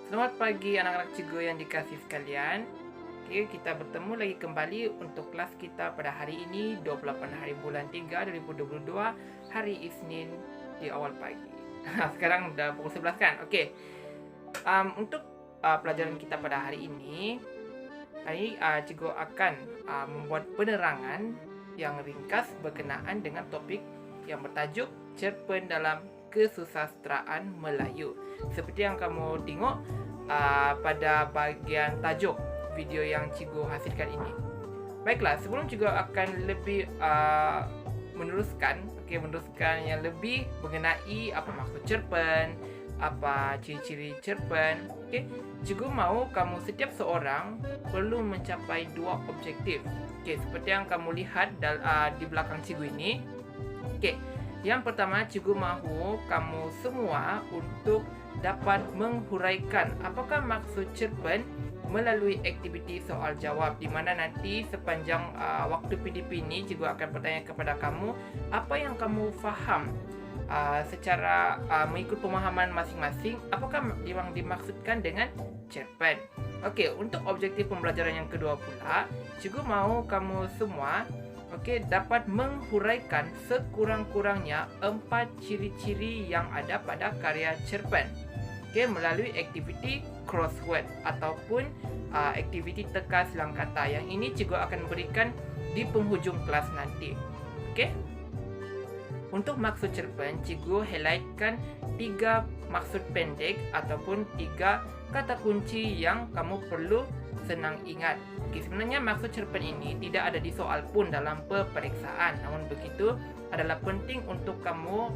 Selamat pagi anak-anak cikgu yang dikasih sekalian. Okey, kita bertemu lagi kembali untuk kelas kita pada hari ini 28 hari bulan 3 2022, hari Isnin di awal pagi. Sekarang dah pukul 11 kan? Okey. Untuk pelajaran kita pada hari ini, cikgu akan membuat penerangan yang ringkas berkenaan dengan topik yang bertajuk cerpen dalam kesusastraan Melayu. Seperti yang kamu tengok pada bahagian tajuk video yang cikgu hasilkan ini. Baiklah, sebelum cikgu akan lebih meneruskan yang lebih mengenai apa maksud cerpen, apa ciri-ciri cerpen. Okey, cikgu mahu kamu setiap seorang perlu mencapai dua objektif. Okey, seperti yang kamu lihat di belakang cikgu ini. Okey, yang pertama, cikgu mahu kamu semua untuk dapat menghuraikan apakah maksud cerpen melalui aktiviti soal jawab, di mana nanti sepanjang waktu PDP ini cikgu akan bertanya kepada kamu apa yang kamu faham secara mengikut pemahaman masing-masing, apakah yang dimaksudkan dengan cerpen. Okey, untuk objektif pembelajaran yang kedua pula, cikgu mahu kamu semua dapat menghuraikan sekurang-kurangnya 4 ciri-ciri yang ada pada karya cerpen. Melalui aktiviti crossword ataupun aktiviti teka silang kata. Yang ini cikgu akan berikan di penghujung kelas nanti. Untuk maksud cerpen, cikgu highlightkan 3 maksud pendek ataupun 3 kata kunci yang kamu perlu senang ingat. Sebenarnya maksud cerpen ini tidak ada di soal pun dalam peperiksaan. Namun begitu, adalah penting untuk kamu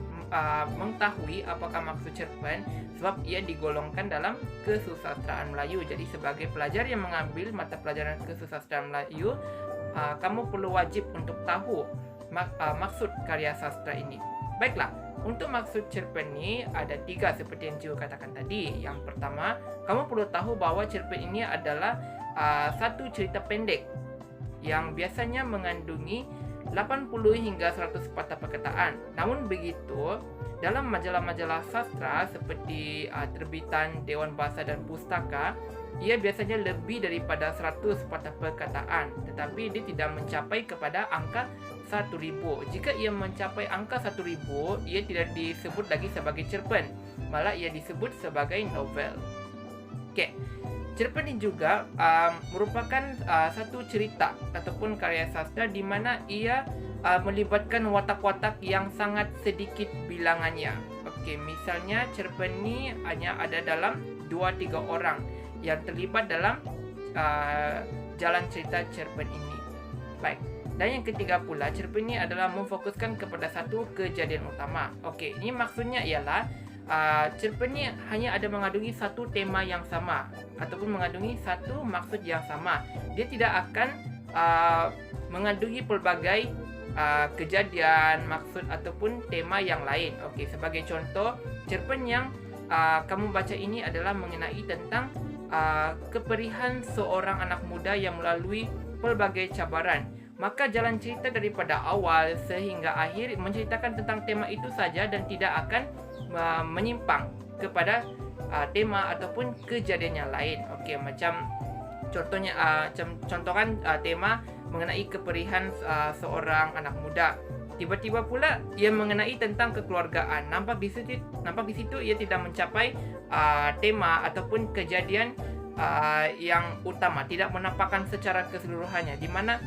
mengetahui apakah maksud cerpen sebab ia digolongkan dalam kesusastraan Melayu. Jadi sebagai pelajar yang mengambil mata pelajaran kesusastraan Melayu, kamu perlu wajib untuk tahu maksud karya sastra ini. Baiklah, untuk maksud cerpen ini ada 3 seperti yang cikgu katakan tadi. Yang pertama, kamu perlu tahu bahawa cerpen ini adalah satu cerita pendek yang biasanya mengandungi 80 hingga 100 patah perkataan. Namun begitu, dalam majalah-majalah sastra seperti terbitan Dewan Bahasa dan Pustaka, ia biasanya lebih daripada 100 patah perkataan, tetapi dia tidak mencapai kepada angka 1000. Jika ia mencapai angka 1000, ia tidak disebut lagi sebagai cerpen, malah ia disebut sebagai novel. Cerpen ini juga merupakan satu cerita ataupun karya sastra di mana ia melibatkan watak-watak yang sangat sedikit bilangannya. Misalnya cerpen ini hanya ada dalam 2-3 orang yang terlibat dalam jalan cerita cerpen ini. Baik. Dan yang ketiga pula, cerpen ini adalah memfokuskan kepada satu kejadian utama. Ini maksudnya ialah cerpen ini hanya ada mengandungi satu tema yang sama ataupun mengandungi satu maksud yang sama. Dia tidak akan mengandungi pelbagai kejadian, maksud ataupun tema yang lain. Sebagai contoh, cerpen yang kamu baca ini adalah mengenai tentang keperihan seorang anak muda yang melalui pelbagai cabaran. Maka jalan cerita daripada awal sehingga akhir menceritakan tentang tema itu saja dan tidak akan menyimpang kepada tema ataupun kejadian yang lain. Macam contohnya, contohkan tema mengenai keperihan seorang anak muda. Tiba-tiba pula ia mengenai tentang kekeluargaan. Nampak di situ ia tidak mencapai tema ataupun kejadian yang utama, tidak menampakkan secara keseluruhannya, di mana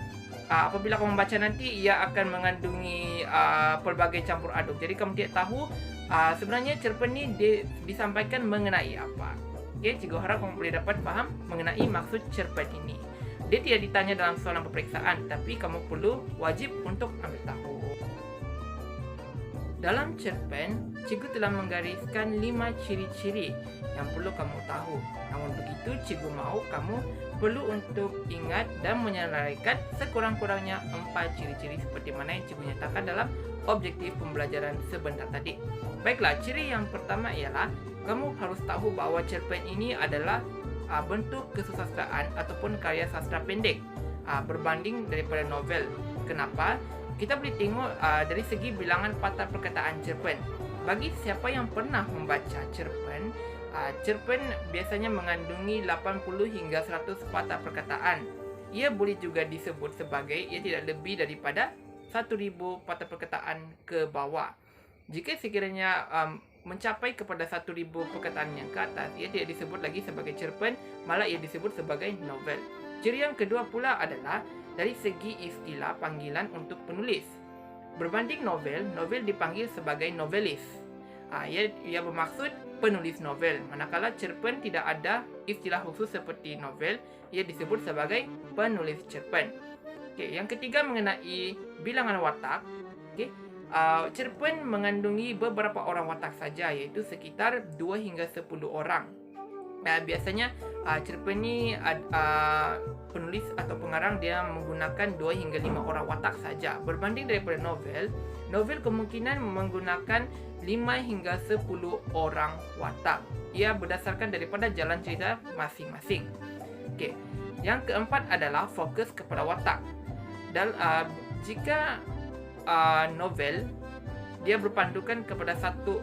apabila kamu membaca nanti ia akan mengandungi pelbagai campur aduk. Jadi kamu tidak tahu sebenarnya cerpen ini disampaikan mengenai apa. Cikgu harap kamu boleh dapat faham mengenai maksud cerpen ini. Dia tidak ditanya dalam soalan peperiksaan, tapi kamu perlu wajib untuk ambil tahu. Dalam cerpen, cikgu telah menggariskan 5 ciri-ciri yang perlu kamu tahu. Namun begitu, cikgu mahu kamu perlu untuk ingat dan menyelesaikan sekurang-kurangnya 4 ciri-ciri seperti mana yang cikgu nyatakan dalam objektif pembelajaran sebentar tadi. Baiklah, ciri yang pertama ialah kamu harus tahu bahawa cerpen ini adalah bentuk kesusastraan ataupun karya sastra pendek berbanding daripada novel. Kenapa? Kita boleh tengok dari segi bilangan patah perkataan cerpen. Bagi siapa yang pernah membaca cerpen, Cerpen biasanya mengandungi 80 hingga 100 patah perkataan. Ia boleh juga disebut sebagai ia tidak lebih daripada 1000 patah perkataan ke bawah. Jika sekiranya mencapai kepada 1000 perkataan yang ke atas, ia tidak disebut lagi sebagai cerpen, malah ia disebut sebagai novel. Ciri yang kedua pula adalah dari segi istilah panggilan untuk penulis. Berbanding novel, novel dipanggil sebagai novelis. Ia bermaksud penulis novel. Manakala cerpen tidak ada istilah khusus seperti novel, ia disebut sebagai penulis cerpen. Yang ketiga mengenai bilangan watak. Cerpen mengandungi beberapa orang watak saja, iaitu sekitar 2 hingga 10 orang. Biasanya cerpen ni penulis atau pengarang dia menggunakan 2 hingga 5 orang watak saja. Berbanding daripada novel, novel kemungkinan menggunakan 5 hingga 10 orang watak. Ia berdasarkan daripada jalan cerita masing-masing. Yang keempat adalah fokus kepada watak. Dan jika novel dia berpandukan kepada 2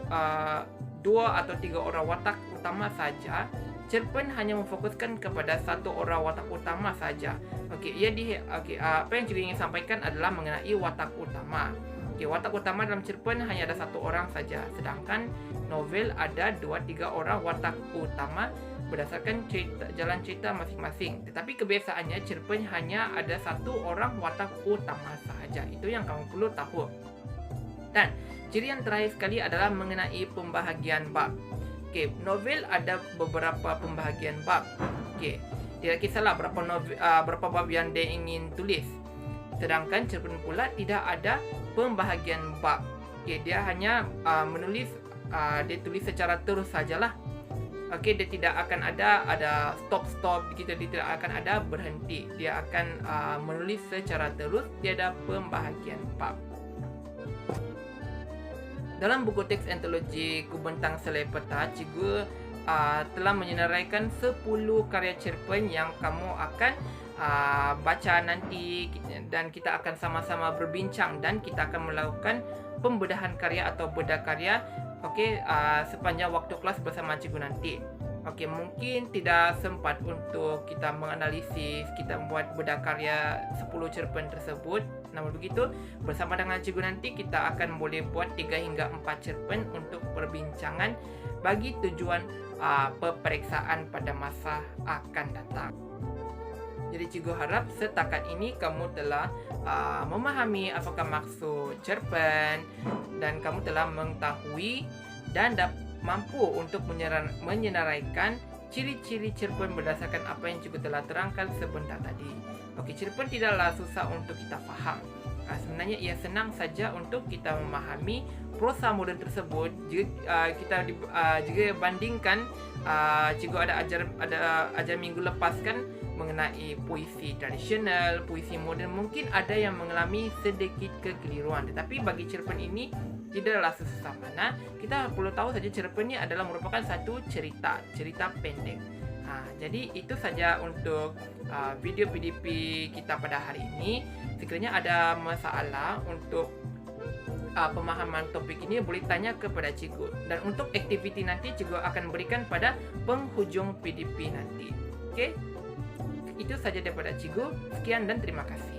atau 3 orang watak utama saja, cerpen hanya memfokuskan kepada 1 orang watak utama saja. Apa yang cikgu ingin sampaikan adalah mengenai watak utama. Watak utama dalam cerpen hanya ada 1 orang saja, sedangkan novel ada 2-3 orang watak utama berdasarkan jalan cerita masing-masing. Tetapi kebiasaannya cerpen hanya ada 1 orang watak utama sahaja. Itu yang kamu perlu tahu. Dan ciri yang terakhir sekali adalah mengenai pembahagian bab. Novel ada beberapa pembahagian bab. Tidak kisahlah berapa bab yang dia ingin tulis. Sedangkan cerpen pula tidak ada pembahagian bab. Dia hanya menulis, dia tulis secara terus sajalah. Dia tidak akan ada stop gitu, dia tidak akan ada berhenti. Dia akan menulis secara terus, tiada pembahagian bab. Dalam buku teks antologi Kubentang Selai Peta, cikgu telah menyenaraikan 10 karya cerpen yang kamu akan baca nanti, dan kita akan sama-sama berbincang dan kita akan melakukan pembedahan karya atau bedah karya sepanjang waktu kelas bersama cikgu nanti. Mungkin tidak sempat untuk kita menganalisis, kita membuat bedah karya 10 cerpen tersebut. Namun begitu, bersama dengan cikgu nanti kita akan boleh buat 3 hingga 4 cerpen untuk perbincangan bagi tujuan peperiksaan pada masa akan datang. Jadi cikgu harap setakat ini kamu telah memahami apakah maksud cerpen dan kamu telah mengetahui dan mampu untuk menyenaraikan ciri-ciri cerpen berdasarkan apa yang cikgu telah terangkan sebentar tadi. Cerpen tidaklah susah untuk kita faham. Sebenarnya ia senang saja untuk kita memahami prosa moden tersebut. Jika kita bandingkan, cikgu ada ajar minggu lepas kan mengenai puisi tradisional, puisi moden, mungkin ada yang mengalami sedikit kekeliruan. Tetapi bagi cerpen ini tidaklah sesusah mana. Kita perlu tahu saja cerpen ini adalah merupakan satu cerita pendek. Jadi itu saja untuk video PDP kita pada hari ini. Sekiranya ada masalah untuk pemahaman topik ini, boleh tanya kepada cikgu. Dan untuk aktiviti nanti cikgu akan berikan pada penghujung PDP nanti. Itu saja daripada cikgu. Sekian dan terima kasih.